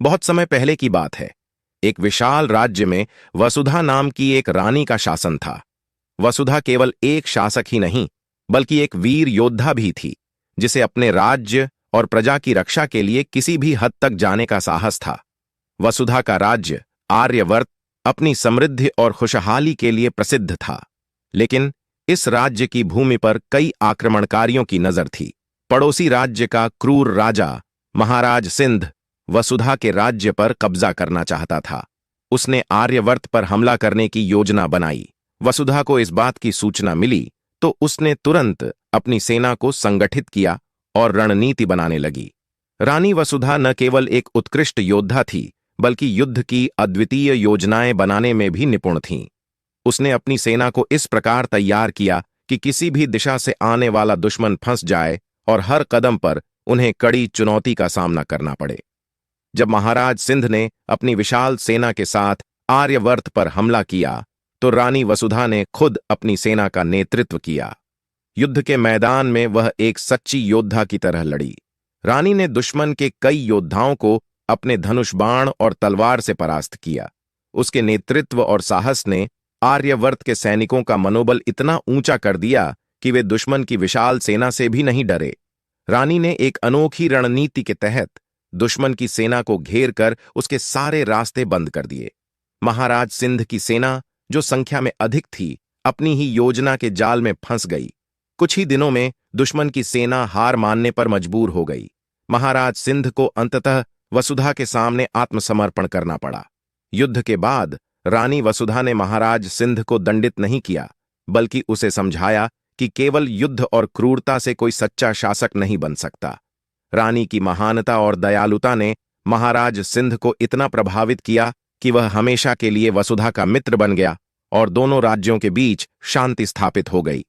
बहुत समय पहले की बात है। एक विशाल राज्य में वसुधा नाम की एक रानी का शासन था। वसुधा केवल एक शासक ही नहीं, बल्कि एक वीर योद्धा भी थी, जिसे अपने राज्य और प्रजा की रक्षा के लिए किसी भी हद तक जाने का साहस था। वसुधा का राज्य आर्यवर्त अपनी समृद्धि और खुशहाली के लिए प्रसिद्ध था। लेकिन इस राज्य की भूमि पर कई आक्रमणकारियों की नजर थी। पड़ोसी राज्य का क्रूर राजा महाराज सिंध वसुधा के राज्य पर कब्जा करना चाहता था। उसने आर्यवर्त पर हमला करने की योजना बनाई। वसुधा को इस बात की सूचना मिली तो उसने तुरंत अपनी सेना को संगठित किया और रणनीति बनाने लगी। रानी वसुधा न केवल एक उत्कृष्ट योद्धा थी, बल्कि युद्ध की अद्वितीय योजनाएं बनाने में भी निपुण थीं। उसने अपनी सेना को इस प्रकार तैयार किया कि किसी भी दिशा से आने वाला दुश्मन फंस जाए और हर कदम पर उन्हें कड़ी चुनौती का सामना करना पड़े। जब महाराज सिंध ने अपनी विशाल सेना के साथ आर्यवर्त पर हमला किया, तो रानी वसुधा ने खुद अपनी सेना का नेतृत्व किया। युद्ध के मैदान में वह एक सच्ची योद्धा की तरह लड़ी। रानी ने दुश्मन के कई योद्धाओं को अपने धनुष बाण और तलवार से परास्त किया। उसके नेतृत्व और साहस ने आर्यवर्त के सैनिकों का मनोबल इतना ऊंचा कर दिया कि वे दुश्मन की विशाल सेना से भी नहीं डरे। रानी ने एक अनोखी रणनीति के तहत दुश्मन की सेना को घेर कर उसके सारे रास्ते बंद कर दिए। महाराज सिंध की सेना, जो संख्या में अधिक थी, अपनी ही योजना के जाल में फंस गई। कुछ ही दिनों में दुश्मन की सेना हार मानने पर मजबूर हो गई। महाराज सिंध को अंततः वसुधा के सामने आत्मसमर्पण करना पड़ा। युद्ध के बाद रानी वसुधा ने महाराज सिंध को दंडित नहीं किया, बल्कि उसे समझाया कि केवल युद्ध और क्रूरता से कोई सच्चा शासक नहीं बन सकता। रानी की महानता और दयालुता ने महाराज सिंध को इतना प्रभावित किया कि वह हमेशा के लिए वसुधा का मित्र बन गया और दोनों राज्यों के बीच शांति स्थापित हो गई।